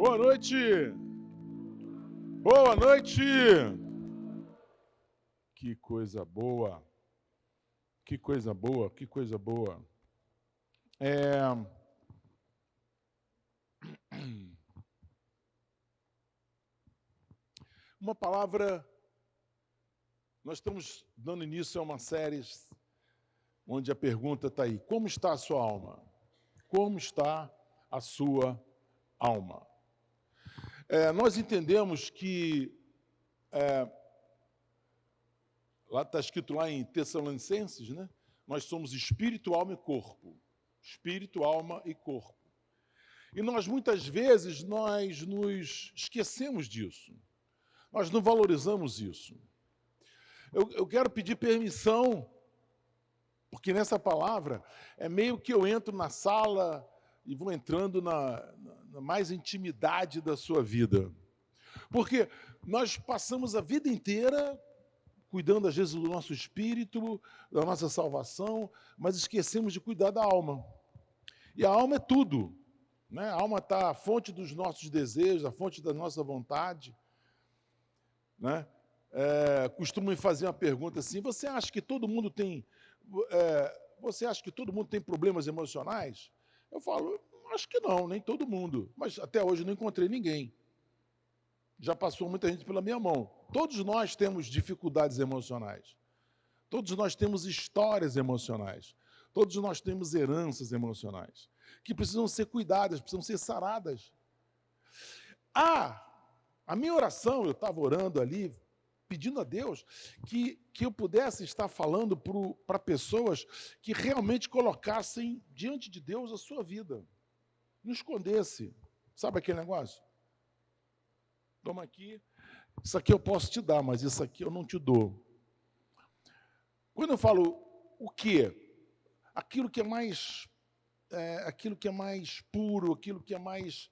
Boa noite! Boa noite! Que coisa boa! Que coisa boa, que coisa boa. Uma palavra, nós estamos dando início a uma série onde a pergunta está aí: como está a sua alma? Como está a sua alma? Nós entendemos que, lá está escrito lá em Tessalonicenses, né? Nós somos espírito, alma e corpo. Espírito, alma e corpo. E nós, muitas vezes, nós nos esquecemos disso. Nós não valorizamos isso. Eu quero pedir permissão, porque nessa palavra é meio que eu entro na sala e vou entrando na mais intimidade da sua vida. Porque nós passamos a vida inteira cuidando, às vezes, do nosso espírito, da nossa salvação, mas esquecemos de cuidar da alma. E a alma é tudo, né? A alma está a fonte dos nossos desejos, a fonte da nossa vontade, né? Costumo me fazer uma pergunta assim: você acha que todo mundo tem problemas emocionais? Eu falo, acho que não, nem todo mundo. Mas até hoje não encontrei ninguém. Já passou muita gente pela minha mão. Todos nós temos dificuldades emocionais. Todos nós temos histórias emocionais. Todos nós temos heranças emocionais que precisam ser cuidadas, precisam ser saradas. A minha oração, eu estava orando ali, pedindo a Deus que eu pudesse estar falando para pessoas que realmente colocassem diante de Deus a sua vida. Não escondesse. Sabe aquele negócio? Toma aqui, isso aqui eu posso te dar, mas isso aqui eu não te dou. Quando eu falo o quê? Aquilo que é mais puro, aquilo que é mais,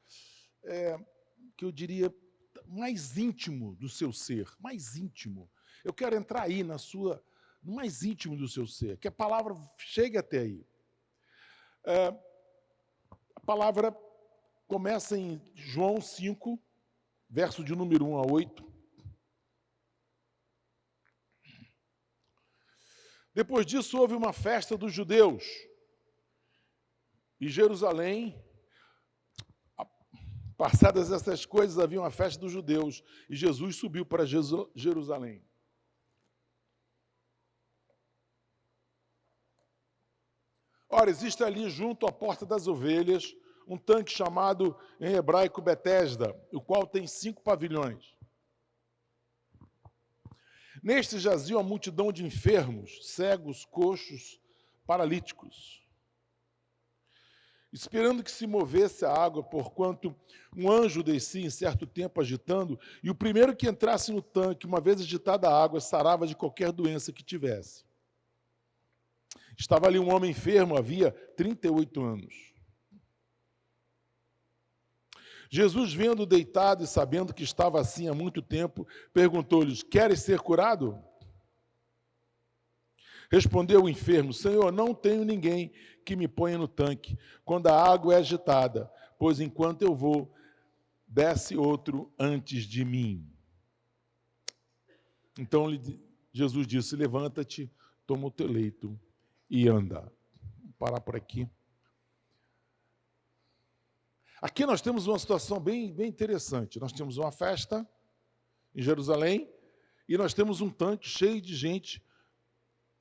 que eu diria, mais íntimo do seu ser, mais íntimo. Eu quero entrar aí no mais íntimo do seu ser, que a palavra chegue até aí. A palavra começa em João 5, verso de número 1 a 8. Depois disso, houve uma festa dos judeus. Em Jerusalém, passadas essas coisas, havia uma festa dos judeus. E Jesus subiu para Jerusalém. Ora, existe ali junto à Porta das Ovelhas um tanque chamado, em hebraico, Betesda, o qual tem 5 pavilhões. Neste jazia uma multidão de enfermos, cegos, coxos, paralíticos, esperando que se movesse a água, porquanto um anjo descia em certo tempo agitando, e o primeiro que entrasse no tanque, uma vez agitada a água, sarava de qualquer doença que tivesse. Estava ali um homem enfermo, havia 38 anos. Jesus, vendo deitado e sabendo que estava assim há muito tempo, perguntou-lhes: queres ser curado? Respondeu o enfermo: Senhor, não tenho ninguém que me ponha no tanque quando a água é agitada, pois enquanto eu vou, desce outro antes de mim. Então Jesus disse: levanta-te, toma o teu leito e anda. Vou parar por aqui. Aqui nós temos uma situação bem interessante. Nós temos uma festa em Jerusalém e nós temos um tanque cheio de gente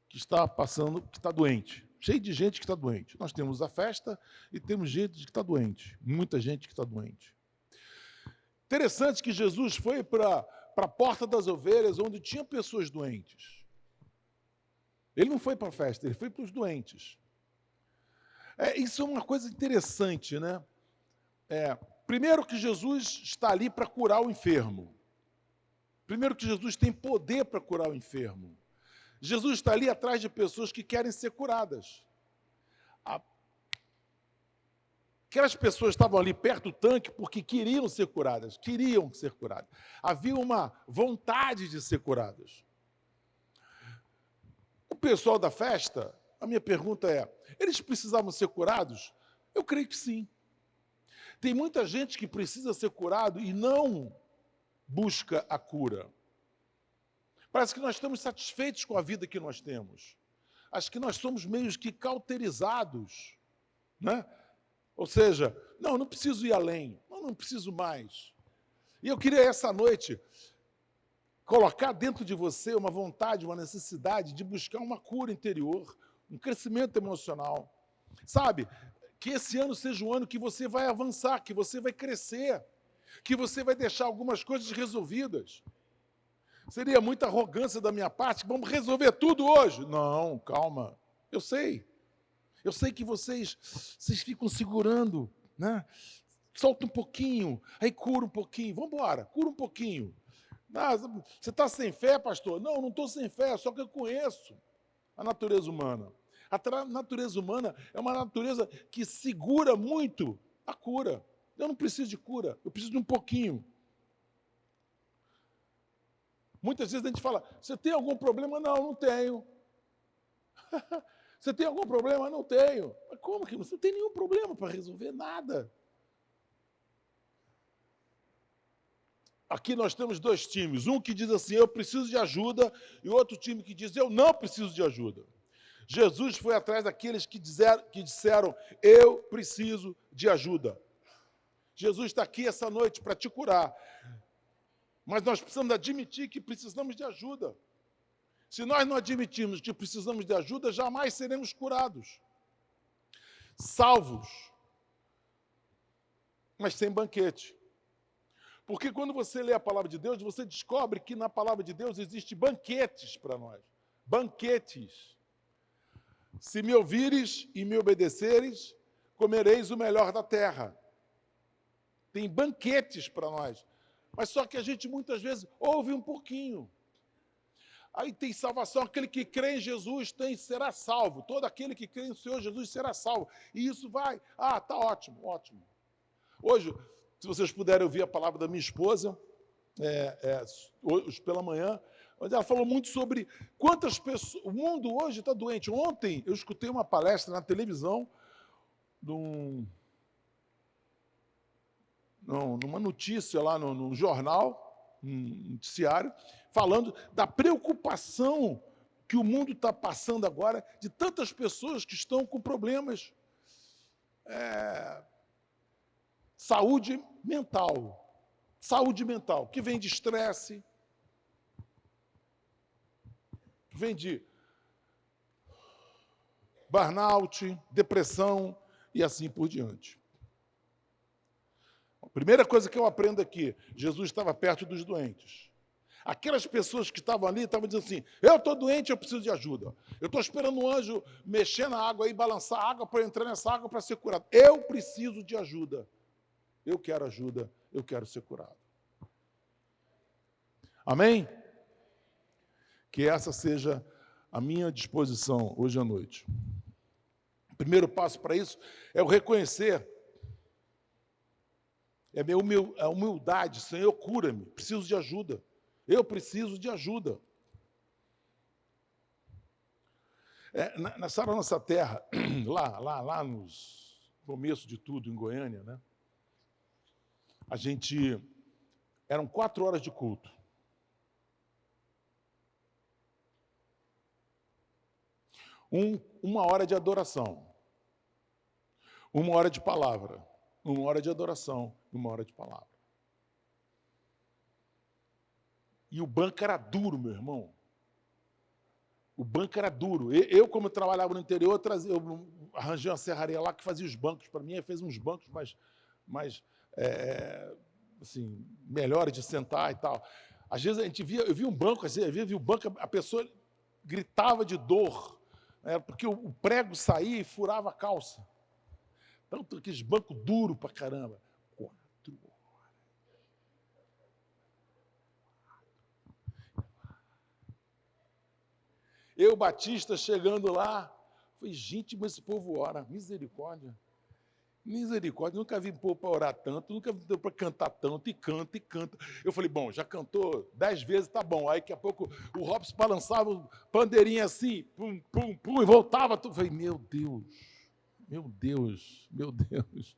que está passando, que está doente. Cheio de gente que está doente. Nós temos a festa e temos gente que está doente. Muita gente que está doente. Interessante que Jesus foi para a Porta das Ovelhas, onde tinha pessoas doentes. Ele não foi para a festa, ele foi para os doentes. Isso é uma coisa interessante, né? Primeiro que Jesus está ali para curar o enfermo. Primeiro que Jesus tem poder para curar o enfermo. Jesus está ali atrás de pessoas que querem ser curadas. Aquelas pessoas estavam ali perto do tanque porque queriam ser curadas. Havia uma vontade de ser curadas. O pessoal da festa, a minha pergunta é: eles precisavam ser curados? Eu creio que sim. Tem muita gente que precisa ser curado e não busca a cura. Parece que nós estamos satisfeitos com a vida que nós temos. Acho que nós somos meio que cauterizados, né? Ou seja, não preciso ir além, não preciso mais. E eu queria essa noite colocar dentro de você uma vontade, uma necessidade de buscar uma cura interior, um crescimento emocional. Sabe, que esse ano seja um ano que você vai avançar, que você vai crescer, que você vai deixar algumas coisas resolvidas. Seria muita arrogância da minha parte, vamos resolver tudo hoje. Não, calma, eu sei que vocês ficam segurando, né? Solta um pouquinho, aí cura um pouquinho, vamos embora, cura um pouquinho. Ah, você está sem fé, pastor? Não estou sem fé, só que eu conheço a natureza humana. A natureza humana é uma natureza que segura muito a cura. Eu não preciso de cura, eu preciso de um pouquinho. Muitas vezes a gente fala, você tem algum problema? Não tenho. Você tem algum problema? Não tenho. Mas como que você não tem nenhum problema para resolver nada? Aqui nós temos dois times, um que diz assim, eu preciso de ajuda, e outro time que diz, eu não preciso de ajuda. Jesus foi atrás daqueles que disseram, eu preciso de ajuda. Jesus está aqui essa noite para te curar. Mas nós precisamos admitir que precisamos de ajuda. Se nós não admitirmos que precisamos de ajuda, jamais seremos curados. Salvos, mas sem banquete. Porque quando você lê a palavra de Deus, você descobre que na palavra de Deus existem banquetes para nós. Banquetes. Se me ouvires e me obedeceres, comereis o melhor da terra. Tem banquetes para nós. Mas só que a gente muitas vezes ouve um pouquinho. Aí tem salvação, aquele que crê em Jesus será salvo. Todo aquele que crê no Senhor Jesus será salvo. E isso vai, tá ótimo, ótimo. Hoje, se vocês puderem ouvir a palavra da minha esposa, hoje pela manhã, onde ela falou muito sobre quantas pessoas... O mundo hoje está doente. Ontem eu escutei uma palestra na televisão, numa notícia lá no jornal, um noticiário, falando da preocupação que o mundo está passando agora, de tantas pessoas que estão com problemas saúde mental, que vem de estresse, vem de burnout, depressão e assim por diante. A primeira coisa que eu aprendo aqui, Jesus estava perto dos doentes. Aquelas pessoas que estavam ali estavam dizendo assim, eu estou doente, eu preciso de ajuda. Eu estou esperando um anjo mexer na água e balançar a água para entrar nessa água para ser curado. Eu preciso de ajuda. Eu quero ajuda, eu quero ser curado. Amém? Que essa seja a minha disposição hoje à noite. O primeiro passo para isso é o reconhecer. É a humildade. Senhor, cura-me, preciso de ajuda. Eu preciso de ajuda. Nessa nossa terra, lá nos começo de tudo, em Goiânia, né? Eram 4 horas de culto. Uma hora de adoração. 1 hora de palavra. 1 hora de adoração. 1 hora de palavra. E o banco era duro, meu irmão. O banco era duro. Eu como eu trabalhava no interior, eu arranjei uma serraria lá que fazia os bancos para mim. Aí fez uns bancos mais assim, melhores de sentar e tal. Às vezes eu via um banco, assim, via o banco, a pessoa gritava de dor, né, porque o prego saía e furava a calça. Tanto aqueles bancos duros pra caramba. 4 horas. Eu, Batista, chegando lá, falei, gente, mas esse povo ora, misericórdia. Misericórdia, nunca vi povo para orar tanto, nunca vi para cantar tanto, e canta, e canta. Eu falei, bom, já cantou 10 vezes, tá bom. Aí, daqui a pouco, o Robson balançava o pandeirinho assim, pum, pum, pum, e voltava. Eu falei, meu Deus, meu Deus, meu Deus.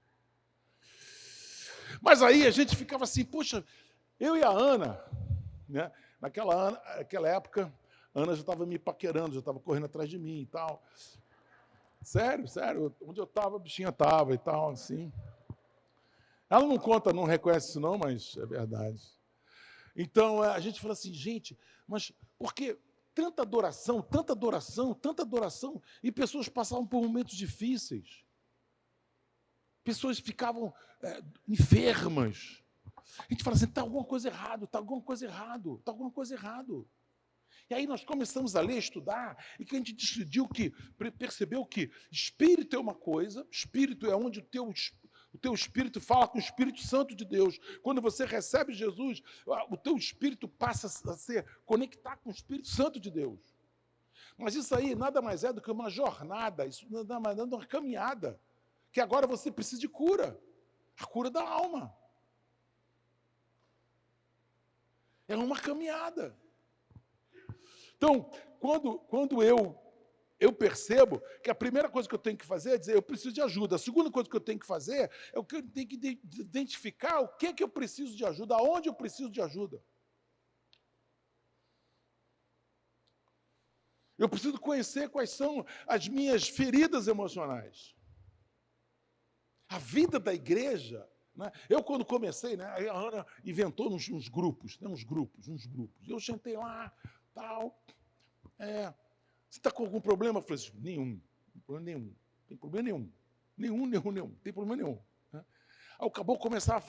Mas aí a gente ficava assim, poxa, eu e a Ana, né? Naquela época, a Ana já estava me paquerando, já estava correndo atrás de mim e tal. Sério, sério, onde eu estava, a bichinha estava e tal, assim. Ela não conta, não reconhece isso não, mas é verdade. Então, a gente fala assim, gente, mas por que tanta adoração, tanta adoração, tanta adoração, e pessoas passavam por momentos difíceis? Pessoas ficavam enfermas. A gente fala assim, está alguma coisa errado, está alguma coisa errado, está alguma coisa errado. E aí nós começamos a ler, estudar, e que a gente percebeu que espírito é uma coisa, espírito é onde o teu espírito fala com o Espírito Santo de Deus. Quando você recebe Jesus, o teu espírito passa a ser conectar com o Espírito Santo de Deus. Mas isso aí nada mais é do que uma jornada, isso nada mais é do que uma caminhada, que agora você precisa de cura, a cura da alma. É uma caminhada. Então, quando eu percebo que a primeira coisa que eu tenho que fazer é dizer, eu preciso de ajuda. A segunda coisa que eu tenho que fazer é o que eu tenho que identificar o que é que eu preciso de ajuda, aonde eu preciso de ajuda. Eu preciso conhecer quais são as minhas feridas emocionais. A vida da igreja, né? Eu, quando comecei, né, a Ana inventou uns grupos, né, uns grupos. Eu sentei lá, tal. Você está com algum problema? Eu falei assim, nenhum. Não tem problema nenhum. Tem problema nenhum. Nenhum. Tem problema nenhum. Né? Aí o caboclo começava a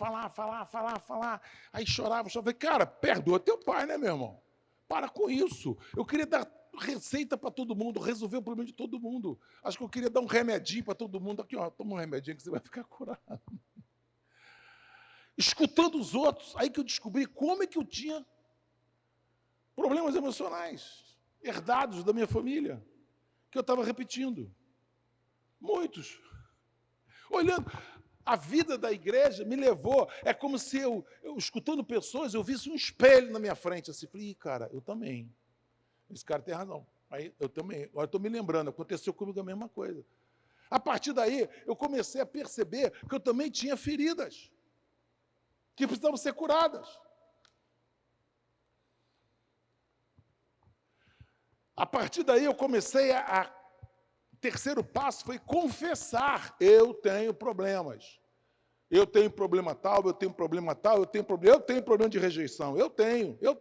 falar. Aí chorava. Falei, cara, perdoa teu pai, né, meu irmão? Para com isso. Eu queria dar receita para todo mundo, resolver o problema de todo mundo. Acho que eu queria dar um remedinho para todo mundo. Aqui, ó, toma um remedinho que você vai ficar curado. Escutando os outros, aí que eu descobri como é que eu tinha problemas emocionais herdados da minha família, que eu estava repetindo. Muitos. Olhando, a vida da igreja me levou, é como se eu escutando pessoas, eu visse um espelho na minha frente, assim, falei, cara, eu também. Esse cara tem razão. Aí eu também. Agora estou me lembrando, aconteceu comigo a mesma coisa. A partir daí, eu comecei a perceber que eu também tinha feridas, que precisavam ser curadas. A partir daí eu comecei o terceiro passo foi confessar, eu tenho problemas. Eu tenho problema tal, eu tenho problema tal, eu tenho problema de rejeição. Eu tenho. Eu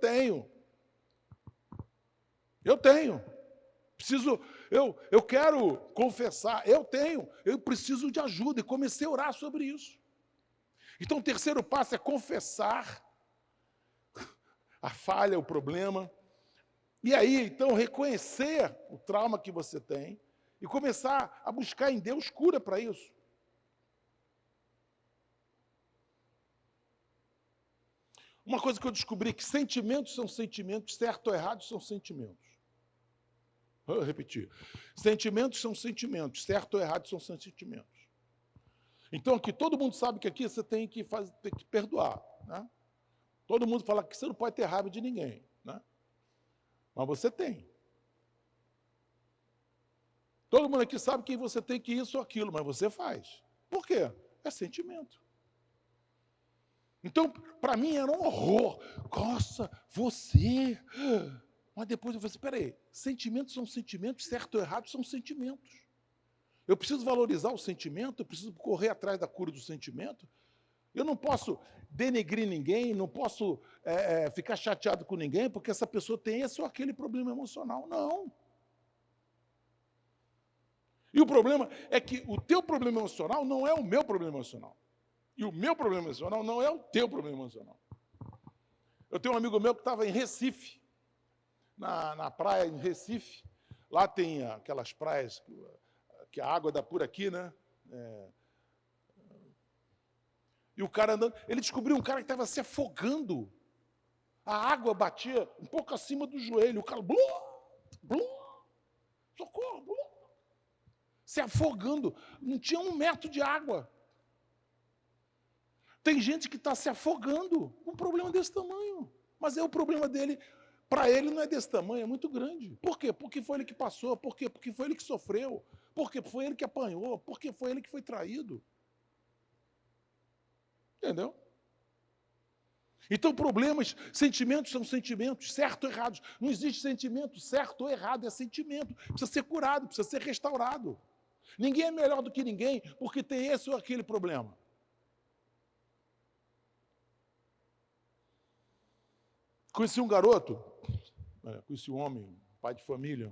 quero confessar, eu preciso de ajuda. E comecei a orar sobre isso. Então o terceiro passo é confessar a falha, o problema. E aí, então, reconhecer o trauma que você tem e começar a buscar em Deus cura para isso. Uma coisa que eu descobri, que sentimentos são sentimentos, certo ou errado são sentimentos. Vou repetir. Sentimentos são sentimentos, certo ou errado são sentimentos. Então, aqui, todo mundo sabe que aqui você tem que perdoar. Né? Todo mundo fala que você não pode ter raiva de ninguém. Né? Mas você tem. Todo mundo aqui sabe que você tem que isso ou aquilo, mas você faz. Por quê? É sentimento. Então, para mim era um horror. Nossa, você... Mas depois eu falei assim, peraí, sentimentos são sentimentos, certo ou errado são sentimentos. Eu preciso valorizar o sentimento, eu preciso correr atrás da cura do sentimento. Eu não posso denegrir ninguém, não posso ficar chateado com ninguém, porque essa pessoa tem esse ou aquele problema emocional. Não. E o problema é que o teu problema emocional não é o meu problema emocional. E o meu problema emocional não é o teu problema emocional. Eu tenho um amigo meu que estava em Recife, na praia em Recife. Lá tem aquelas praias que a água dá por aqui, né? E o cara andando, ele descobriu um cara que estava se afogando. A água batia um pouco acima do joelho. O cara, socorro, se afogando. Não tinha 1 metro de água. Tem gente que está se afogando com um problema desse tamanho. Mas o problema dele, para ele, não é desse tamanho, é muito grande. Por quê? Porque foi ele que passou. Por quê? Porque foi ele que sofreu. Porque foi ele que apanhou. Porque foi ele que foi traído. Entendeu? Então, problemas, sentimentos são sentimentos, certo ou errados. Não existe sentimento certo ou errado, é sentimento. Precisa ser curado, precisa ser restaurado. Ninguém é melhor do que ninguém porque tem esse ou aquele problema. Conheci um garoto, conheci um homem, pai de família,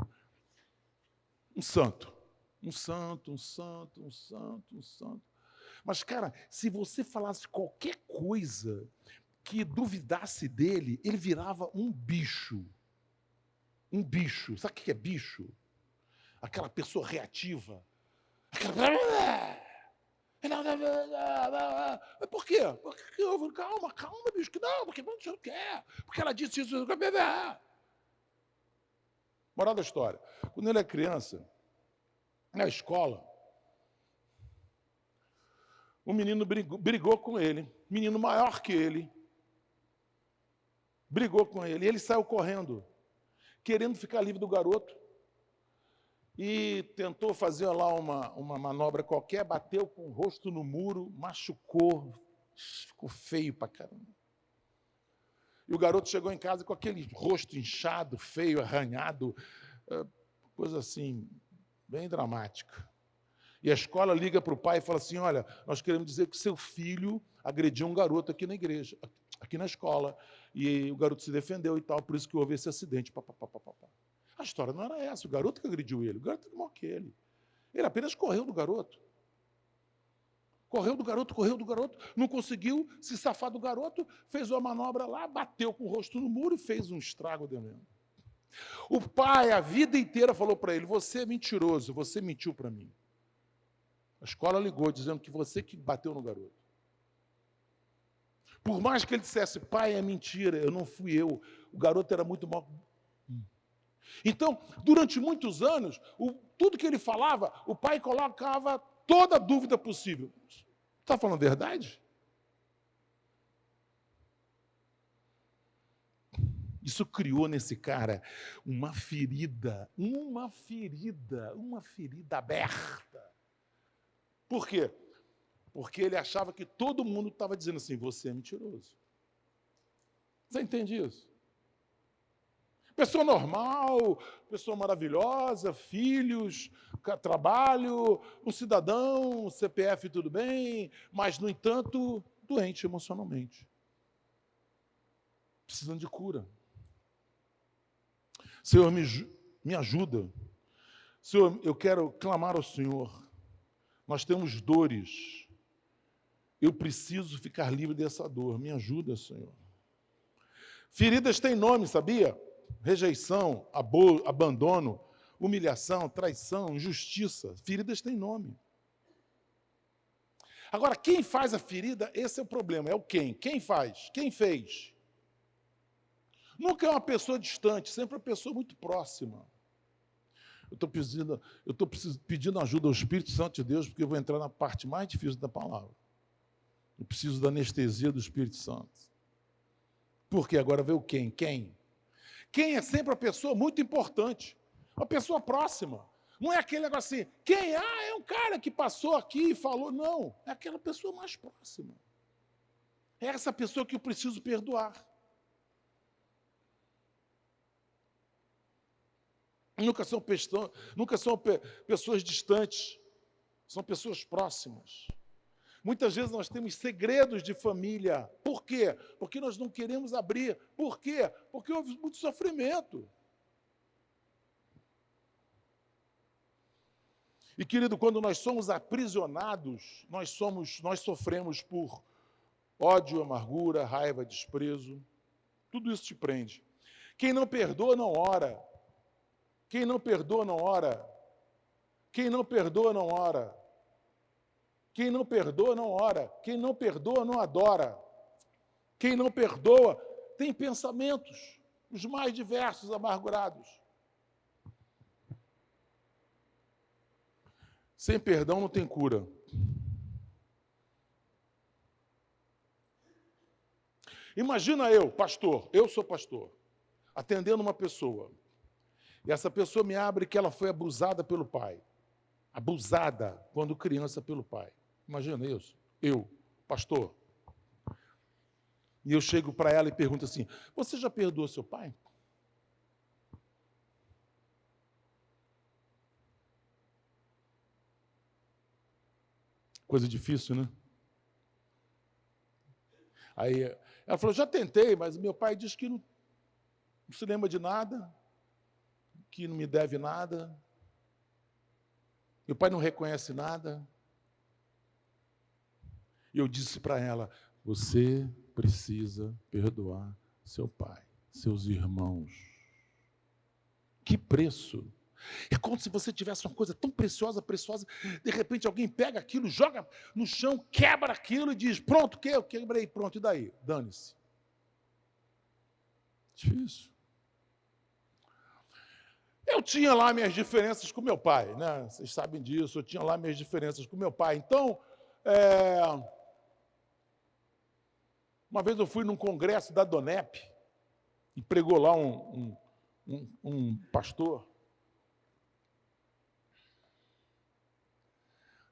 um santo. Um santo. Mas, cara, se você falasse qualquer coisa que duvidasse dele, ele virava um bicho. Um bicho. Sabe o que é bicho? Aquela pessoa reativa. Por quê? Calma, bicho. Não, porque você não quer. Porque ela disse isso. Moral da história. Quando ele é criança, na escola, um menino brigou com ele, menino maior que ele, brigou com ele, e ele saiu correndo, querendo ficar livre do garoto, e tentou fazer lá uma manobra qualquer, bateu com o rosto no muro, machucou, ficou feio pra caramba. E o garoto chegou em casa com aquele rosto inchado, feio, arranhado, coisa assim, bem dramática. E a escola liga para o pai e fala assim, olha, nós queremos dizer que seu filho agrediu um garoto aqui na igreja, aqui na escola, e o garoto se defendeu e tal, por isso que houve esse acidente. A história não era essa, o garoto que agrediu ele, o garoto era maior que ele. Ele apenas correu do garoto. Correu do garoto, não conseguiu se safar do garoto, fez uma manobra lá, bateu com o rosto no muro e fez um estrago tremendo. O pai, a vida inteira, falou para ele, você é mentiroso, você mentiu para mim. A escola ligou dizendo que você que bateu no garoto. Por mais que ele dissesse, pai, é mentira, eu não fui eu, o garoto era muito mal. Então, durante muitos anos, tudo que ele falava, o pai colocava toda a dúvida possível. Está falando a verdade? Isso criou nesse cara uma ferida aberta. Por quê? Porque ele achava que todo mundo estava dizendo assim, você é mentiroso. Você entende isso? Pessoa normal, pessoa maravilhosa, filhos, trabalho, um cidadão, CPF tudo bem, mas, no entanto, doente emocionalmente. Precisando de cura. Senhor, me ajuda. Senhor, eu quero clamar ao Senhor. Nós temos dores. Eu preciso ficar livre dessa dor. Me ajuda, Senhor. Feridas têm nome, sabia? Rejeição, abandono, humilhação, traição, injustiça. Feridas têm nome. Agora, quem faz a ferida, esse é o problema. É o quem. Quem faz? Quem fez? Nunca é uma pessoa distante, sempre é uma pessoa muito próxima. Eu estou pedindo ajuda ao Espírito Santo de Deus, porque eu vou entrar na parte mais difícil da palavra. Eu preciso da anestesia do Espírito Santo. Porque agora vê o quem? Quem? Quem é sempre uma pessoa muito importante, uma pessoa próxima. Não é aquele negócio assim, quem? Ah, é um cara que passou aqui e falou. Não, é aquela pessoa mais próxima. É essa pessoa que eu preciso perdoar. Nunca são pessoas distantes, são pessoas próximas. Muitas vezes nós temos segredos de família. Por quê? Porque nós não queremos abrir. Por quê? Porque houve muito sofrimento. E, querido, quando nós somos aprisionados, nós sofremos por ódio, amargura, raiva, desprezo. Tudo isso te prende. Quem não perdoa, não ora. Quem não perdoa, não ora. Quem não perdoa, não ora. Quem não perdoa, não ora. Quem não perdoa, não adora. Quem não perdoa, tem pensamentos, os mais diversos, amargurados. Sem perdão não tem cura. Imagina eu sou pastor, atendendo uma pessoa. E essa pessoa me abre que ela foi abusada pelo pai. Abusada quando criança pelo pai. Imagina isso. Eu, pastor. E eu chego para ela e pergunto assim: você já perdoou seu pai? Coisa difícil, né? Aí ela falou: já tentei, mas meu pai diz que não se lembra de nada, que não me deve nada. Meu pai não reconhece nada. E eu disse para ela: você precisa perdoar seu pai, seus irmãos. Que preço! É como se você tivesse uma coisa tão preciosa, de repente alguém pega aquilo, joga no chão, quebra aquilo e diz: pronto, eu quebrei, pronto, e daí? Dane-se. Difícil. Eu tinha lá minhas diferenças com meu pai, né? Vocês sabem disso, eu tinha lá minhas diferenças com meu pai. Então, uma vez eu fui num congresso da DONEP e pregou lá um pastor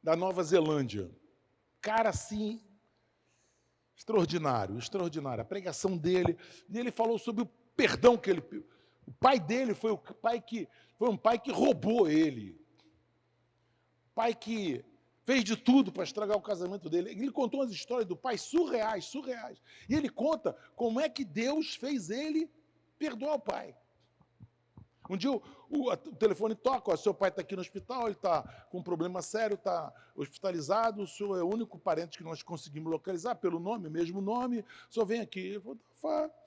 da Nova Zelândia. Cara, assim, extraordinário. A pregação dele, e ele falou sobre o perdão que ele... O pai dele foi um pai que roubou ele. Pai que fez de tudo para estragar o casamento dele. Ele contou umas histórias do pai surreais. E ele conta como é que Deus fez ele perdoar o pai. Um dia o telefone toca: seu pai está aqui no hospital, ele está com um problema sério, está hospitalizado, o senhor é o único parente que nós conseguimos localizar pelo nome, mesmo nome, o senhor vem aqui. Ele falou: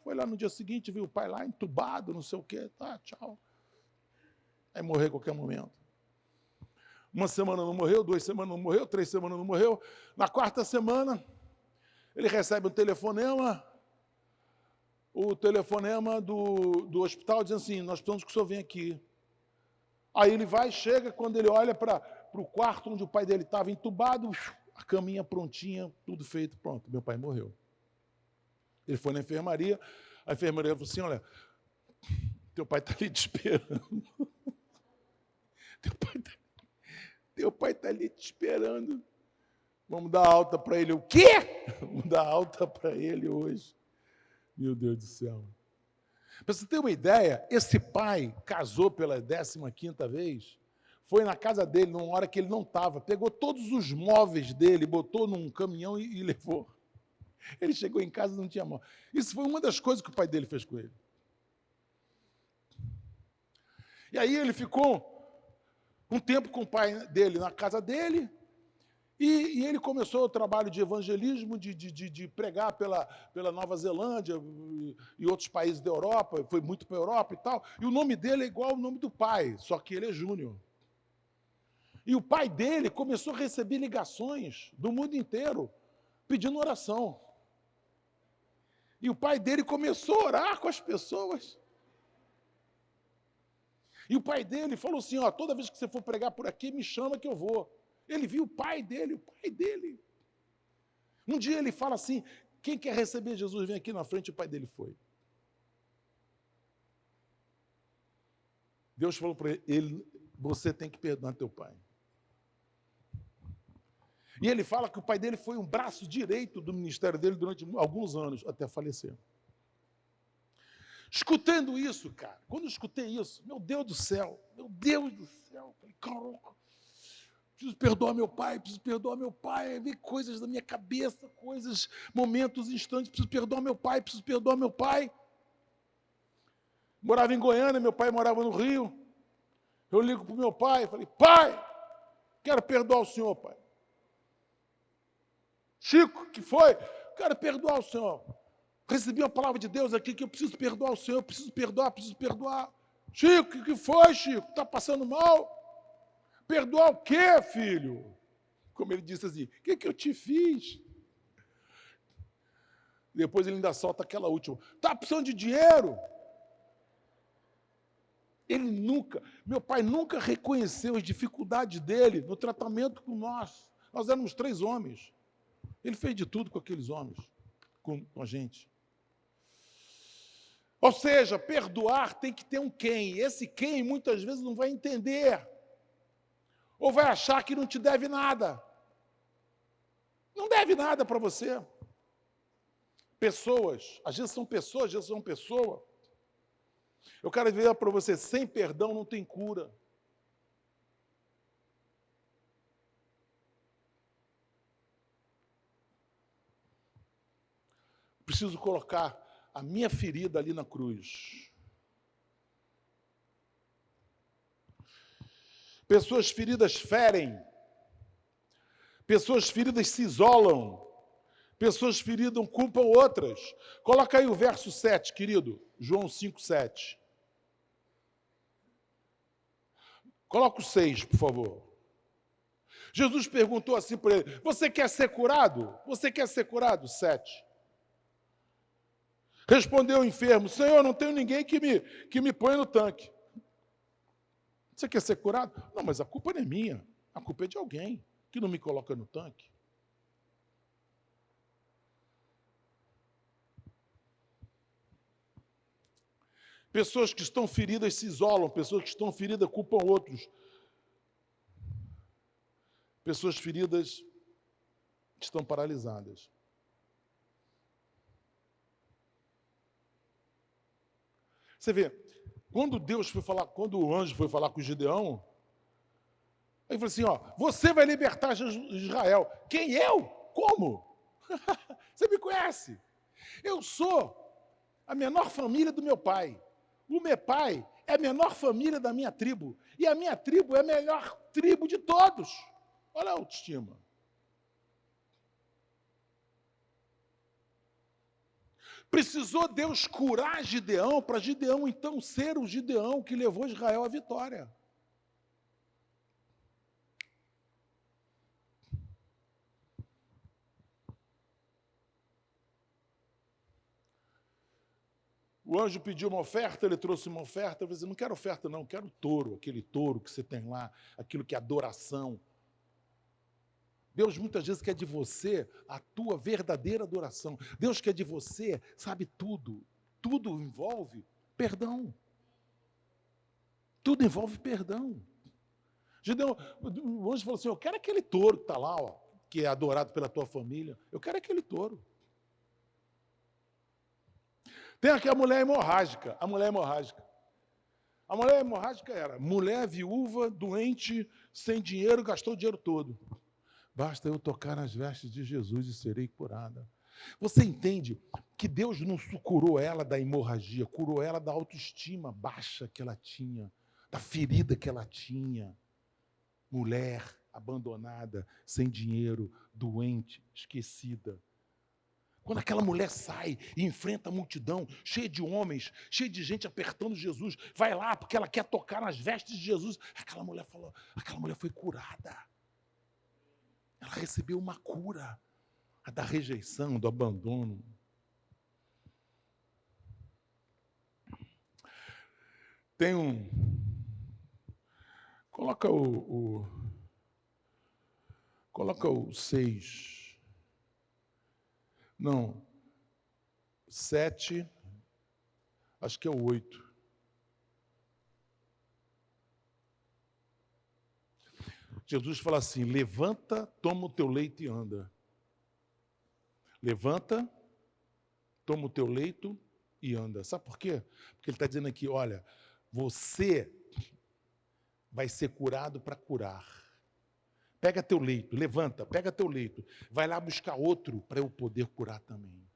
foi lá no dia seguinte, viu o pai lá entubado, não sei o quê, tá, tchau. Vai morrer a qualquer momento. Uma semana não morreu, 2 semanas não morreu, 3 semanas não morreu. Na 4ª semana, ele recebe um telefonema, do hospital dizendo assim: nós precisamos que o senhor venha aqui. Aí ele vai, chega, quando ele olha para o quarto onde o pai dele estava entubado, a caminha prontinha, tudo feito, pronto, meu pai morreu. Ele foi na enfermaria, a enfermaria falou assim: olha, teu pai está ali te esperando. Teu pai está ali te esperando. Vamos dar alta para ele. O quê? Vamos dar alta para ele hoje. Meu Deus do céu. Para você ter uma ideia, esse pai casou pela 15ª vez, foi na casa dele, numa hora que ele não estava, pegou todos os móveis dele, botou num caminhão e levou. Ele chegou em casa e não tinha móvel. Isso foi uma das coisas que o pai dele fez com ele. E aí ele ficou um tempo com o pai dele na casa dele, e ele começou o trabalho de evangelismo, de pregar pela Nova Zelândia e outros países da Europa, foi muito para a Europa e tal, e o nome dele é igual ao nome do pai, só que ele é Júnior. E o pai dele começou a receber ligações do mundo inteiro, pedindo oração. E o pai dele começou a orar com as pessoas. E o pai dele falou assim: ó, toda vez que você for pregar por aqui, me chama que eu vou. Ele viu o pai dele. Um dia ele fala assim: quem quer receber Jesus, vem aqui na frente. O pai dele foi. Deus falou para ele: você tem que perdoar teu pai. E ele fala que o pai dele foi um braço direito do ministério dele durante alguns anos, até falecer. Escutando isso, cara, quando eu escutei isso, meu Deus do céu, falei: caraca, preciso perdoar meu pai, vi coisas na minha cabeça, momentos, instantes, preciso perdoar meu pai. Morava em Goiânia, meu pai morava no Rio. Eu ligo para o meu pai, falei: pai, quero perdoar o senhor, pai. Chico, que foi? Quero perdoar o senhor. Recebi uma palavra de Deus aqui que eu preciso perdoar o senhor, eu preciso perdoar. Chico, o que foi, Chico? Está passando mal? Perdoar o quê, filho? Como ele disse assim: o que eu te fiz? Depois ele ainda solta aquela última: está precisando de dinheiro? Meu pai nunca reconheceu as dificuldades dele no tratamento com nós. Nós éramos 3 homens. Ele fez de tudo com aqueles homens, com a gente. Ou seja, perdoar tem que ter um quem. Esse quem muitas vezes não vai entender. Ou vai achar que não te deve nada. Não deve nada para você. Pessoas, às vezes são pessoas, às vezes são pessoa. Eu quero dizer para você, sem perdão não tem cura. Preciso colocar a minha ferida ali na cruz. Pessoas feridas ferem. Pessoas feridas se isolam. Pessoas feridas culpam outras. Coloca aí o verso 7, querido. João 5, 7. Coloca o 6, por favor. Jesus perguntou assim para ele, você quer ser curado? Você quer ser curado? 7. Respondeu o enfermo, Senhor, não tenho ninguém que me ponha no tanque. Você quer ser curado? Não, mas a culpa não é minha. A culpa é de alguém que não me coloca no tanque. Pessoas que estão feridas se isolam, pessoas que estão feridas culpam outros. Pessoas feridas estão paralisadas. Você vê, quando o anjo foi falar com Gideão, ele falou assim, ó, você vai libertar Israel. Quem eu? Como? Você me conhece? Eu sou a menor família do meu pai. O meu pai é a menor família da minha tribo. E a minha tribo é a melhor tribo de todos. Olha a autoestima. Precisou Deus curar Gideão, para Gideão então ser o Gideão que levou Israel à vitória. O anjo pediu uma oferta, ele trouxe uma oferta, eu falei assim, não quero oferta não, quero touro, aquele touro que você tem lá, aquilo que é adoração. Deus muitas vezes quer de você a tua verdadeira adoração. Deus quer de você, sabe, tudo. Tudo envolve perdão. Tudo envolve perdão. Gideão, o anjo falou assim, eu quero aquele touro que está lá, ó, que é adorado pela tua família. Eu quero aquele touro. Tem aqui a mulher hemorrágica. A mulher hemorrágica. A mulher hemorrágica era mulher viúva, doente, sem dinheiro, gastou o dinheiro todo. Basta eu tocar nas vestes de Jesus e serei curada. Você entende que Deus não curou ela da hemorragia, curou ela da autoestima baixa que ela tinha, da ferida que ela tinha. Mulher abandonada, sem dinheiro, doente, esquecida. Quando aquela mulher sai e enfrenta a multidão, cheia de homens, cheia de gente apertando Jesus, vai lá porque ela quer tocar nas vestes de Jesus. Aquela mulher foi curada. Ela recebeu uma cura, a da rejeição, do abandono. Tem um... Coloca o 6. Não, 7, acho que é o 8. Jesus fala assim, levanta, toma o teu leito e anda. Levanta, toma o teu leito e anda. Sabe por quê? Porque ele está dizendo aqui, olha, você vai ser curado para curar. Pega teu leito, levanta, pega teu leito. Vai lá buscar outro para eu poder curar também.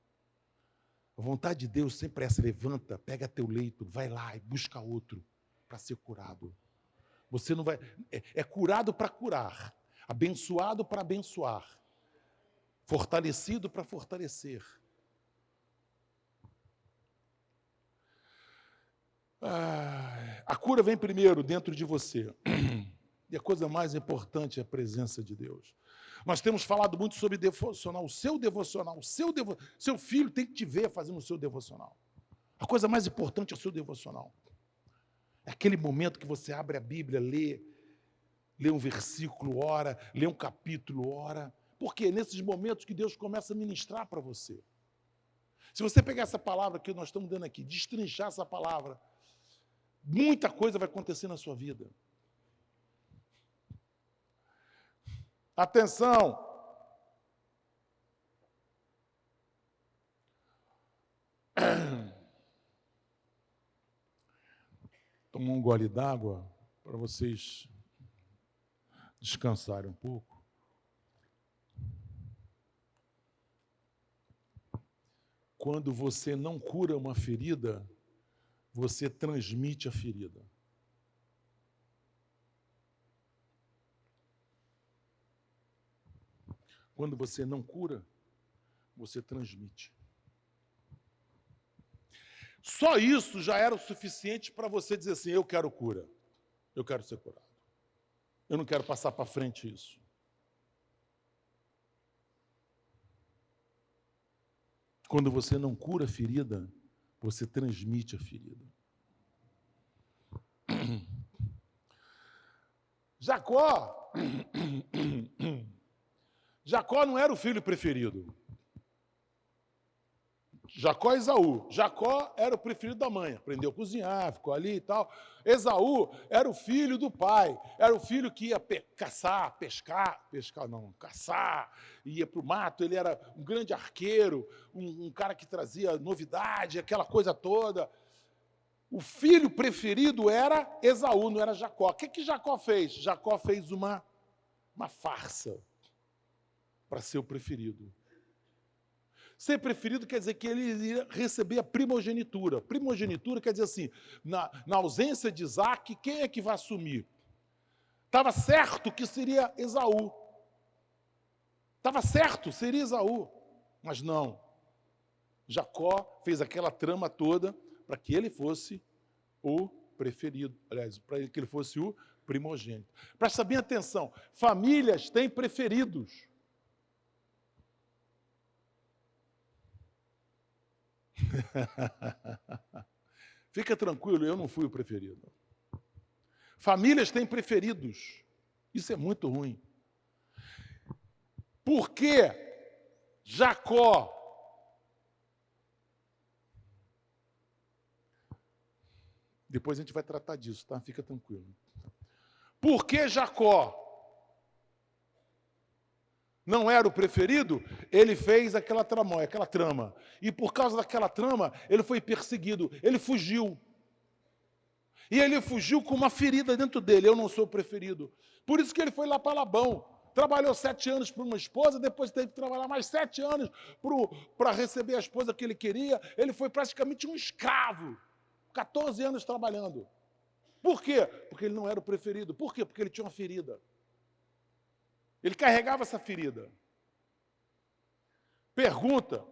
A vontade de Deus sempre é essa, levanta, pega teu leito, vai lá e busca outro para ser curado. Você não vai... É curado para curar, abençoado para abençoar, fortalecido para fortalecer. A cura vem primeiro dentro de você. E a coisa mais importante é a presença de Deus. Nós temos falado muito sobre devocional, o seu devocional, seu filho tem que te ver fazendo o seu devocional. A coisa mais importante é o seu devocional. É aquele momento que você abre a Bíblia, lê um versículo, ora, lê um capítulo, ora. Porque é nesses momentos que Deus começa a ministrar para você. Se você pegar essa palavra que nós estamos dando aqui, destrinchar essa palavra, muita coisa vai acontecer na sua vida. Atenção! tomar um gole d'água para vocês descansarem um pouco. Quando você não cura uma ferida, você transmite a ferida. Quando você não cura, você transmite. Só isso já era o suficiente para você dizer assim, eu quero cura, eu quero ser curado. Eu não quero passar para frente isso. Quando você não cura a ferida, você transmite a ferida. Jacó não era o filho preferido. Jacó e Esaú. Jacó era o preferido da mãe, aprendeu a cozinhar, ficou ali e tal. Esaú era o filho do pai, era o filho que ia caçar, caçar, ia para o mato, ele era um grande arqueiro, um cara que trazia novidade, aquela coisa toda. O filho preferido era Esaú, não era Jacó. O que Jacó fez? Jacó fez uma farsa para ser o preferido. Ser preferido quer dizer que ele iria receber a primogenitura. Primogenitura quer dizer assim, na ausência de Isaac, quem é que vai assumir? Estava certo que seria Esaú. Estava certo, seria Esaú. Mas não. Jacó fez aquela trama toda para que ele fosse o preferido. Aliás, para que ele fosse o primogênito. Presta bem atenção, famílias têm preferidos. Fica tranquilo, eu não fui o preferido. Famílias têm preferidos. Isso é muito ruim. Porque Jacó depois a gente vai tratar disso, tá? Fica tranquilo. Por que Jacó não era o preferido? Ele fez aquela trama. E por causa daquela trama, ele foi perseguido, ele fugiu. E ele fugiu com uma ferida dentro dele, eu não sou o preferido. Por isso que ele foi lá para Labão. Trabalhou 7 anos para uma esposa, depois teve que trabalhar mais 7 anos para receber a esposa que ele queria. Ele foi praticamente um escravo. 14 anos trabalhando. Por quê? Porque ele não era o preferido. Por quê? Porque ele tinha uma ferida. Ele carregava essa ferida. Pergunta: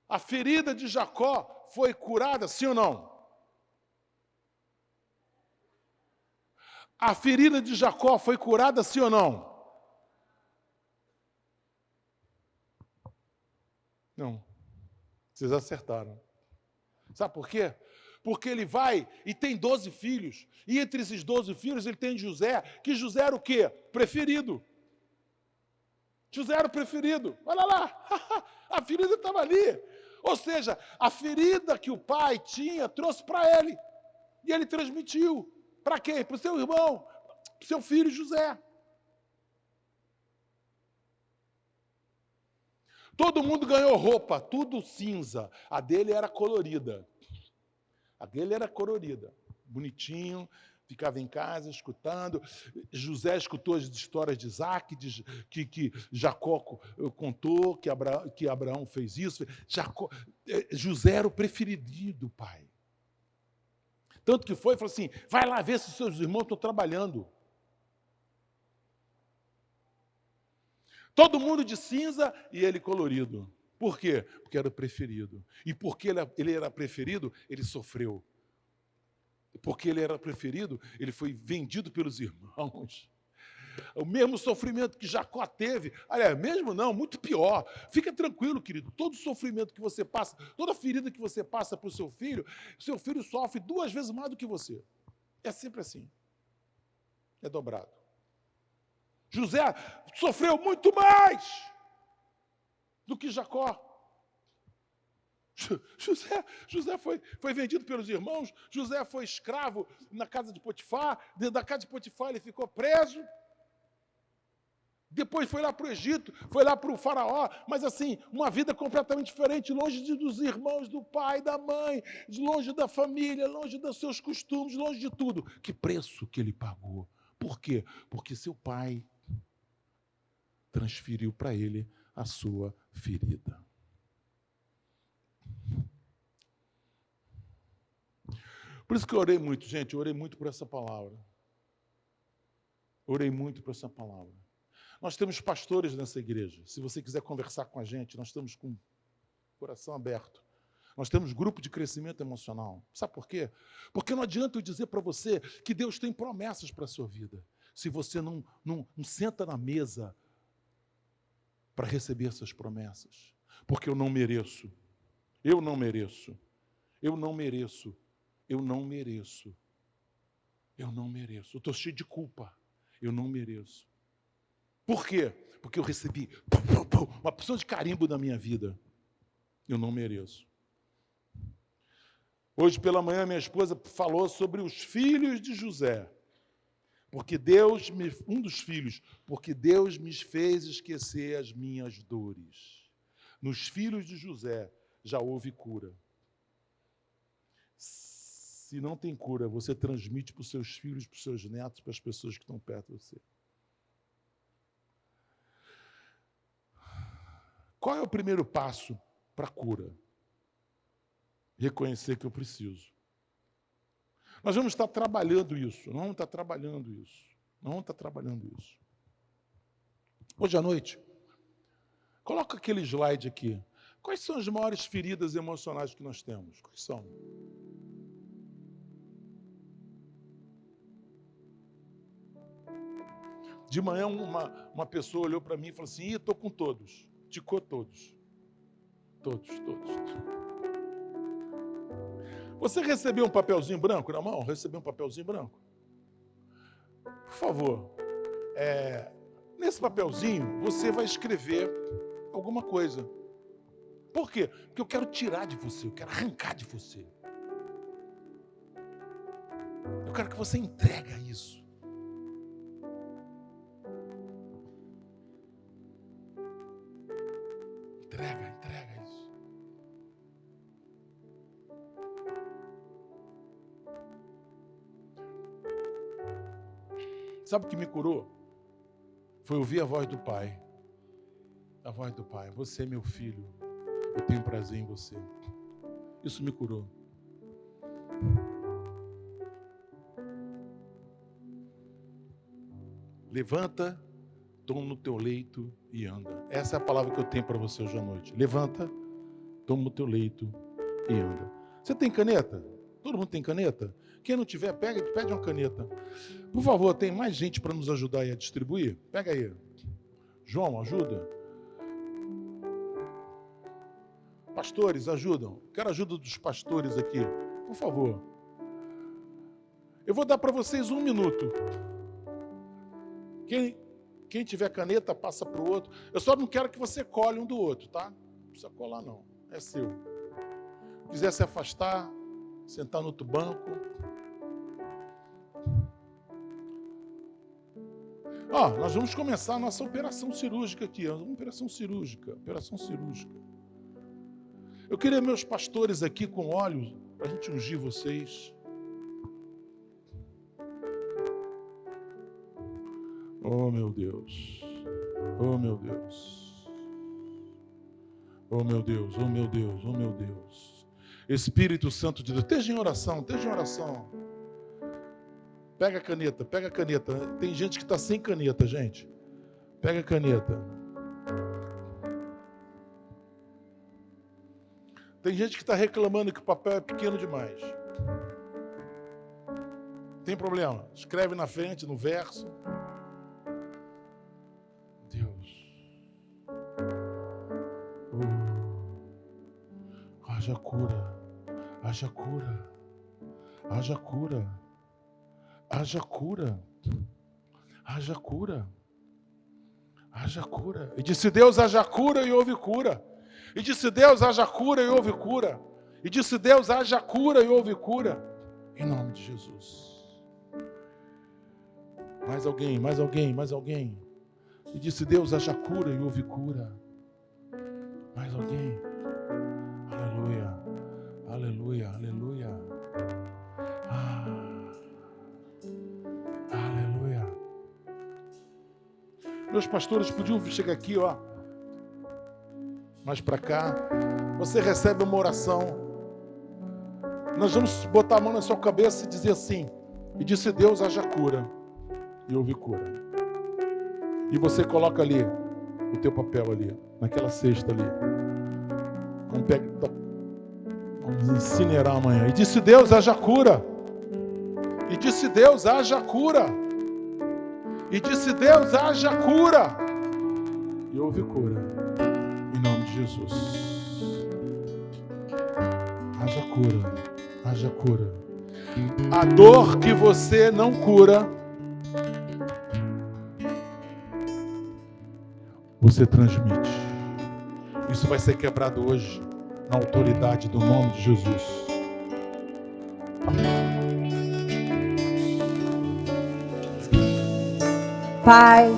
a ferida de Jacó foi curada, sim ou não? A ferida de Jacó foi curada, sim ou não? Não. Vocês acertaram. Sabe por quê? Porque ele vai e tem 12 filhos. E entre esses 12 filhos ele tem José, que José era o quê? Preferido. José era o preferido. Olha lá, a ferida estava ali. Ou seja, a ferida que o pai tinha trouxe para ele. E ele transmitiu. Para quem? Para o seu irmão, para o seu filho José. Todo mundo ganhou roupa, tudo cinza. A dele era colorida. A dele era colorida. Bonitinho, ficava em casa escutando. José escutou as histórias de Isaac, que Jacó contou, que Abraão fez isso. José era o preferido do pai. Tanto que falou assim, vai lá ver se os seus irmãos estão trabalhando. Todo mundo de cinza e ele colorido. Por quê? Porque era o preferido. E porque ele era preferido, ele sofreu. Porque ele era preferido, ele foi vendido pelos irmãos. O mesmo sofrimento que Jacó teve, aliás, mesmo não, muito pior. Fica tranquilo, querido, todo sofrimento que você passa, toda ferida que você passa para o seu filho sofre 2 vezes mais do que você. É sempre assim. É dobrado. José sofreu muito mais do que Jacó. José foi vendido pelos irmãos, José foi escravo na casa de Potifar, dentro da casa de Potifar ele ficou preso. Depois foi lá para o Egito, foi lá para o faraó, mas assim, uma vida completamente diferente, longe dos irmãos, do pai, da mãe, longe da família, longe dos seus costumes, longe de tudo. Que preço que ele pagou. Por quê? Porque seu pai transferiu para ele a sua ferida. Por isso que eu orei muito, gente, eu orei muito por essa palavra. Orei muito por essa palavra. Nós temos pastores nessa igreja. Se você quiser conversar com a gente, nós estamos com o coração aberto. Nós temos grupo de crescimento emocional. Sabe por quê? Porque não adianta eu dizer para você que Deus tem promessas para a sua vida, se você não senta na mesa para receber essas promessas. Porque eu não mereço. Eu não mereço. Eu não mereço. Eu não mereço. Eu não mereço. Eu estou cheio de culpa. Eu não mereço. Por quê? Porque eu recebi uma porção de carimbo na minha vida. Eu não mereço. Hoje pela manhã minha esposa falou sobre os filhos de José. Porque um dos filhos, porque Deus me fez esquecer as minhas dores. Nos filhos de José já houve cura. Se não tem cura, você transmite para os seus filhos, para os seus netos, para as pessoas que estão perto de você. Qual é o primeiro passo para a cura? Reconhecer que eu preciso. Nós vamos estar trabalhando isso. Nós vamos estar trabalhando isso. Nós vamos estar trabalhando isso. Hoje à noite, coloca aquele slide aqui. Quais são as maiores feridas emocionais que nós temos? Quais são? De manhã, uma pessoa olhou para mim e falou assim: estou com todos. Ticou todos. Todos. Você recebeu um papelzinho branco na mão? Recebeu um papelzinho branco? Por favor, nesse papelzinho você vai escrever alguma coisa. Por quê? Porque eu quero tirar de você, eu quero arrancar de você. Eu quero que você entregue isso. Entrega isso. Sabe o que me curou? Foi ouvir a voz do Pai. A voz do Pai. Você é meu filho. Eu tenho prazer em você. Isso me curou. Levanta, toma no teu leito e anda. Essa é a palavra que eu tenho para você hoje à noite. Levanta, toma no teu leito e anda. Você tem caneta? Todo mundo tem caneta? Quem não tiver, pede uma caneta. Por favor, tem mais gente para nos ajudar aí a distribuir? Pega aí. João, ajuda. Pastores, ajudam. Quero a ajuda dos pastores aqui. Por favor. Eu vou dar para vocês 1 minuto. Quem tiver caneta, passa para o outro. Eu só não quero que você cole um do outro, tá? Não precisa colar, não. É seu. Se quiser se afastar, sentar no outro banco. Nós vamos começar a nossa operação cirúrgica aqui. Operação cirúrgica. Eu queria meus pastores aqui com óleo, para a gente ungir vocês. Oh, meu Deus. Oh, meu Deus. Oh, meu Deus. Oh, meu Deus. Oh, meu Deus. Espírito Santo de Deus. Esteja em oração. Pega a caneta. Tem gente que está sem caneta, gente. Pega a caneta. Tem gente que está reclamando que o papel é pequeno demais. Tem problema. Escreve na frente, no verso. Deus. Haja cura. Haja cura. Haja cura. Haja cura. Haja cura. Haja cura. E disse Deus: haja cura, e houve cura. E disse Deus: haja cura, e houve cura. E disse Deus: haja cura, e houve cura. Em nome de Jesus. Mais alguém. E disse: Deus, haja cura, e houve cura. Mais alguém? Aleluia, aleluia, aleluia. Aleluia. Meus pastores podiam chegar aqui, ó, mais para cá. Você recebe uma oração. Nós vamos botar a mão na sua cabeça e dizer assim: e disse Deus, haja cura, e houve cura. E você coloca ali o teu papel ali, naquela cesta ali. Vamos incinerar amanhã. E disse Deus, haja cura. E disse Deus, haja cura. E disse Deus, haja cura. E houve cura. Em nome de Jesus. Haja cura. Haja cura. A dor que você não cura, você transmite. Isso vai ser quebrado hoje, na autoridade do nome de Jesus. Pai,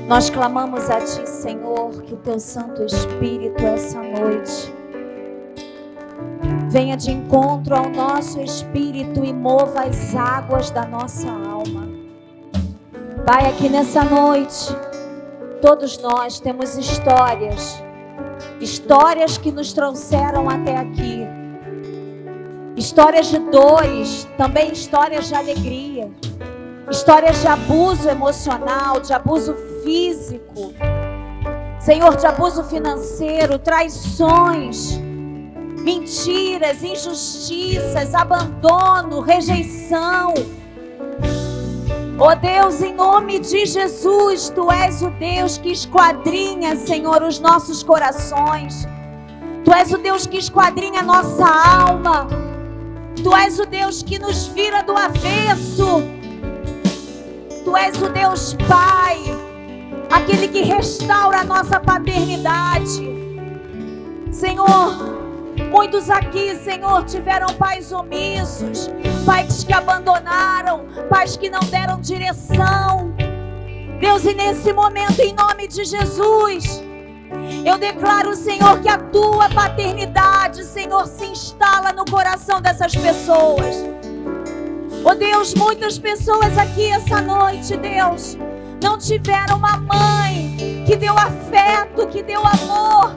nós clamamos a Ti, Senhor, que o Teu Santo Espírito essa noite venha de encontro ao nosso espírito e mova as águas da nossa alma. Pai, aqui nessa noite, todos nós temos histórias que nos trouxeram até aqui. Histórias de dores, também histórias de alegria. Histórias de abuso emocional, de abuso físico. Senhor, de abuso financeiro, traições, mentiras, injustiças, abandono, rejeição. Oh Deus, em nome de Jesus, Tu és o Deus que esquadrinha, Senhor, os nossos corações. Tu és o Deus que esquadrinha a nossa alma. Tu és o Deus que nos vira do avesso. Tu és o Deus Pai, aquele que restaura a nossa paternidade. Senhor, muitos aqui, Senhor, tiveram pais omissos, pais que abandonaram, pais que não deram direção. Deus, e nesse momento, em nome de Jesus, eu declaro, Senhor, que a Tua paternidade, Senhor, se instala no coração dessas pessoas. Oh Deus, muitas pessoas aqui essa noite, Deus, não tiveram uma mãe que deu afeto, que deu amor.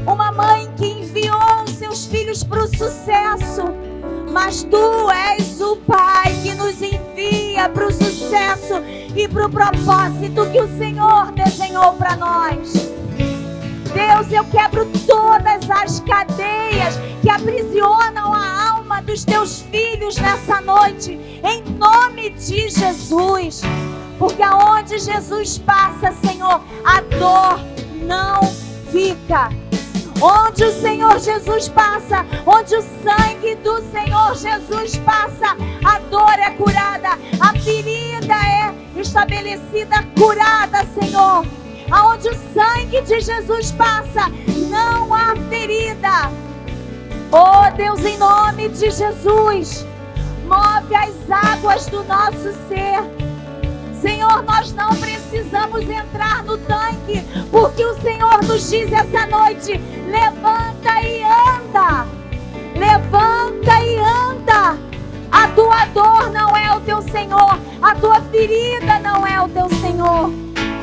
Uma mãe que enviou os seus filhos para o sucesso. Mas Tu és o Pai que nos envia para o sucesso e para o propósito que o Senhor desenhou para nós. Deus, eu quebro todas as cadeias que aprisionam a alma dos Teus filhos nessa noite, em nome de Jesus. Porque aonde Jesus passa, Senhor, a dor não fica. Onde o Senhor Jesus passa, onde o sangue do Senhor Jesus passa, a dor é curada, a ferida é estabelecida, curada, Senhor. Aonde o sangue de Jesus passa, não há ferida. Oh Deus, em nome de Jesus, move as águas do nosso ser. Senhor, nós não precisamos entrar no tanque, porque o Senhor nos diz essa noite: levanta e anda. Levanta e anda. A tua dor não é o teu Senhor, a tua ferida não é o teu Senhor.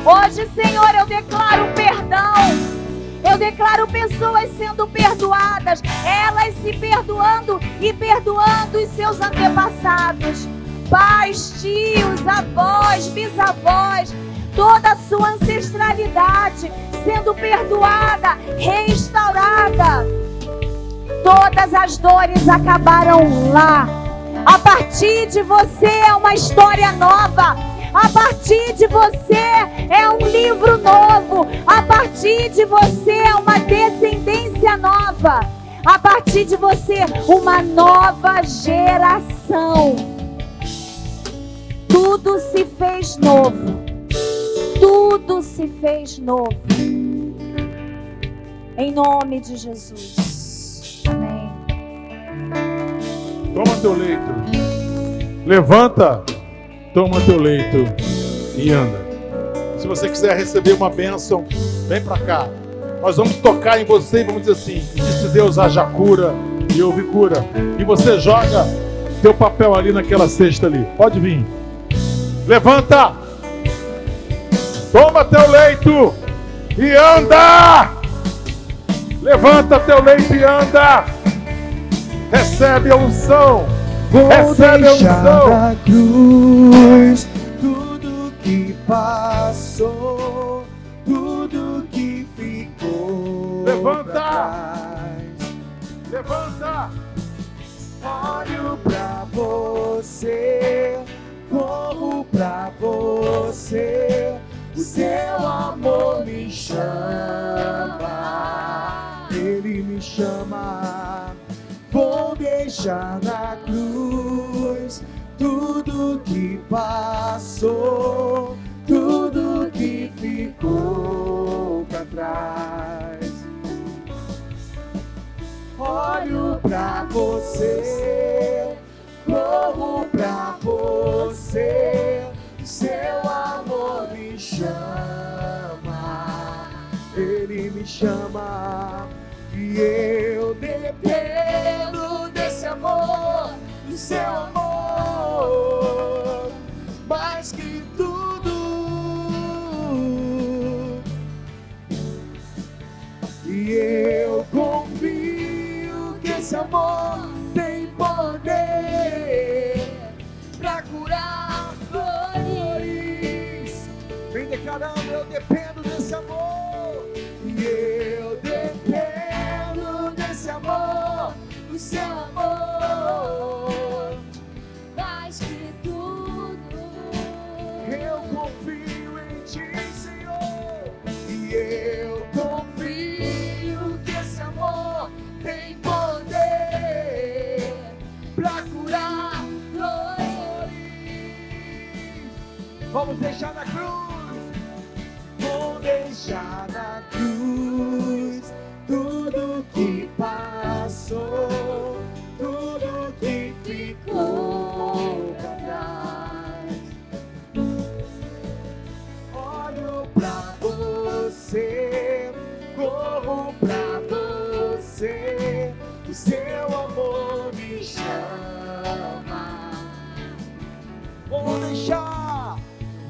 Hoje, Senhor, eu declaro perdão. Eu declaro pessoas sendo perdoadas, elas se perdoando e perdoando os seus antepassados. Pais, tios, avós, bisavós, toda a sua ancestralidade sendo perdoada, restaurada. Todas as dores acabaram lá. A partir de você é uma história nova. A partir de você é um livro novo. A partir de você é uma descendência nova. A partir de você, uma nova geração. Tudo se fez novo. Tudo se fez novo. Em nome de Jesus. Amém. Toma teu leito. Levanta. Toma teu leito. e anda. Se você quiser receber uma bênção, vem para cá. Nós vamos tocar em você e vamos dizer assim: disse Deus, haja cura e houve cura. E você joga teu papel ali naquela cesta ali. Pode vir. Levanta. Toma teu leito e anda. Levanta teu leito e anda. Recebe a unção. Recebe a unção. Na cruz, tudo que passou, tudo que ficou. Levanta. Pra trás. Levanta. Olho pra você, corro pra você, o seu amor me chama, ele me chama. Vou deixar na cruz tudo que passou, tudo que ficou pra trás. Olho pra você, corro pra você, seu amor me chama, ele me chama, e eu dependo desse amor, do seu amor, mais que tudo, e eu confio que esse amor tem poder pra curar dores. Vem declarando, eu dependo desse amor, e eu dependo desse amor, do seu amor, mais que tudo. eu confio em ti, Senhor, e eu confio que esse amor tem poder pra curar dores. Vamos deixar na cruz, vou deixar na cruz tudo que passou, tudo que ficou pra trás. Olho pra você, corro pra você, o seu amor me chama.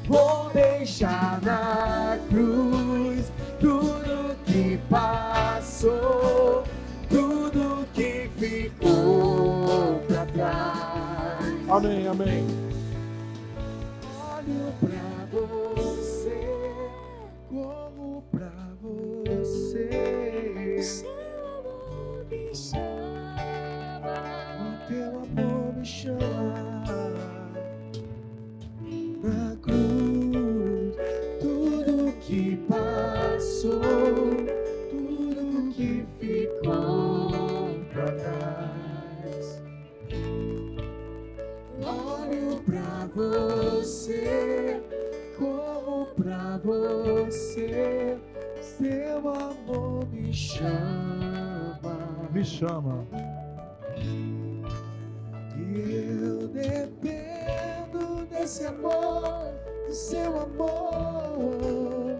Vou deixar na cruz tudo que passou, tudo que ficou pra trás. Amém, amém. Olho pra você, como pra você, Seu amor me chama. o teu amor me chama. Na cruz, tudo que passou, tudo que ficou pra trás. Olho pra você, corro pra você, seu amor me chama. Me chama. E eu dependo desse amor, do seu amor,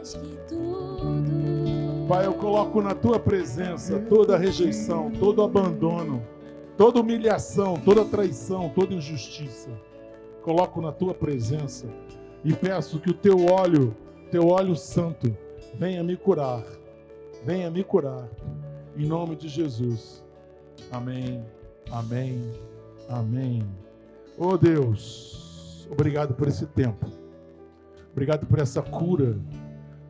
Mais que tudo. Pai, eu coloco na tua presença toda rejeição, todo abandono, toda humilhação, toda traição, toda injustiça. Coloco na tua presença e peço que o teu óleo santo, venha me curar, em nome de Jesus. Amém, amém, amém. Oh Deus, obrigado por esse tempo, obrigado por essa cura,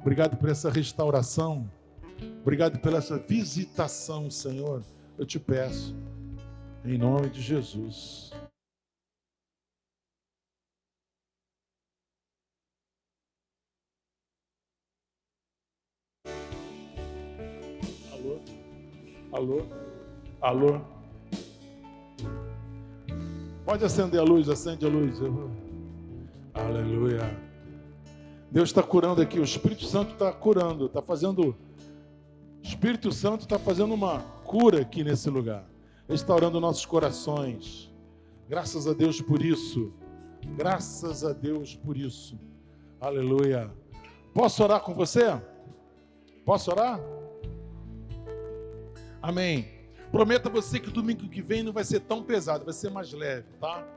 obrigado por essa restauração, obrigado pela essa visitação, Senhor. Eu te peço, em nome de Jesus. Alô? Alô? Alô? Pode acender a luz, acende a luz. Aleluia. Deus está curando aqui, o Espírito Santo está curando, está fazendo. O Espírito Santo está fazendo uma cura aqui nesse lugar, restaurando nossos corações. Graças a Deus por isso. Graças a Deus por isso. Aleluia. Posso orar com você? Posso orar? Amém. Prometo a você que domingo que vem não vai ser tão pesado, vai ser mais leve, tá?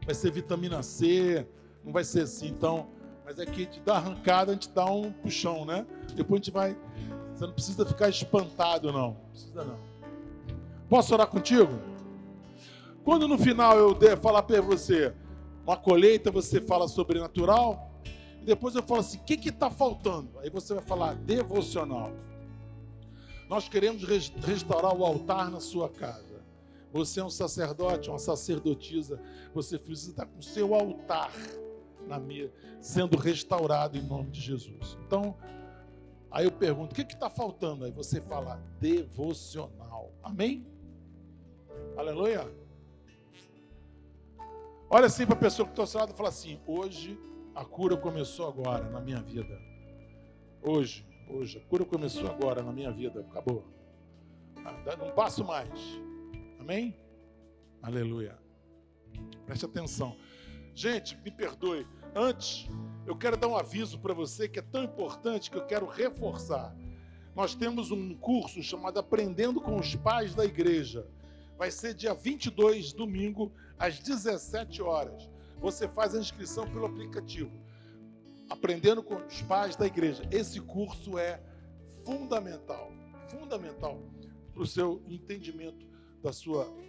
Vai ser vitamina C, não vai ser assim, então. Mas é que a gente dá arrancada, a gente dá um puxão, né? Depois a gente vai. Você não precisa ficar espantado, não. Não precisa, não. Posso orar contigo? Quando no final eu der falar para você uma colheita, você fala sobrenatural. E depois eu falo assim, o que está faltando? Aí você vai falar devocional. Nós queremos restaurar o altar na sua casa. Você é um sacerdote, uma sacerdotisa. Você precisa estar com o seu altar na mesa, sendo restaurado em nome de Jesus. Então, aí eu pergunto, o que está faltando? Aí você fala devocional. Amém? Aleluia. Olha assim para a pessoa que está ao seu lado e fala assim, hoje a cura começou agora na minha vida. Hoje, a cura começou agora na minha vida. Acabou. Não passo mais. Amém? Aleluia. Preste atenção. Gente, me perdoe. Antes, eu quero dar um aviso para você que é tão importante que eu quero reforçar. Nós temos um curso chamado Aprendendo com os Pais da Igreja. Vai ser dia 22, domingo, às 17 horas. Você faz a inscrição pelo aplicativo. Aprendendo com os Pais da Igreja. Esse curso é fundamental para o seu entendimento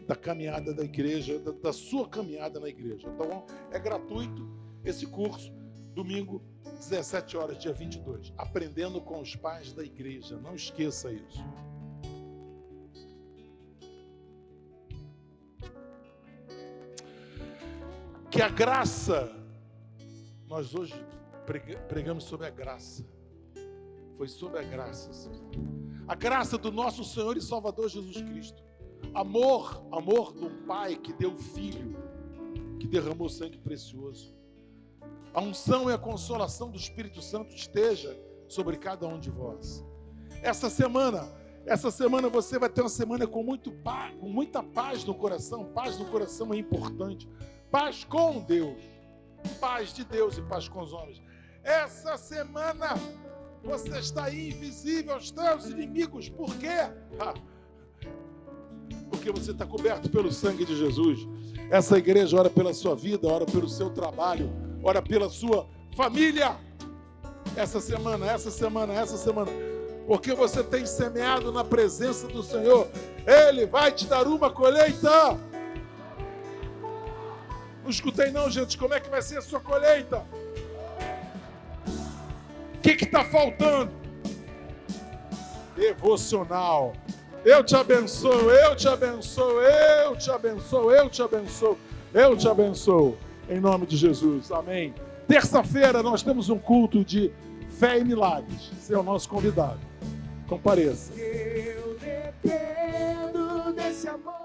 da caminhada da igreja, da sua caminhada na igreja. Então, é gratuito esse curso, domingo, 17 horas, dia 22. Aprendendo com os Pais da Igreja. Não esqueça isso. Que a graça, nós hoje pregamos sobre a graça. Foi sobre a graça, Senhor. A graça do nosso Senhor e Salvador Jesus Cristo. Amor de um Pai que deu Filho, que derramou sangue precioso. A unção e a consolação do Espírito Santo esteja sobre cada um de vós. Essa semana você vai ter uma semana com muita paz no coração. Paz no coração é importante. Paz com Deus. Paz de Deus e paz com os homens. Essa semana você está invisível aos teus inimigos. Por quê? Porque você está coberto pelo sangue de Jesus. Essa igreja ora pela sua vida, ora pelo seu trabalho, ora pela sua família. Essa semana. Porque você tem semeado na presença do Senhor. Ele vai te dar uma colheita. Não escutei não, gente. Como é que vai ser a sua colheita? O que está faltando? Devocional. Eu te abençoo, eu te abençoo, eu te abençoo, eu te abençoo, eu te abençoo. Em nome de Jesus. Amém. Terça-feira nós temos um culto de fé e milagres. Você é o nosso convidado. Compareça. Eu dependo desse amor.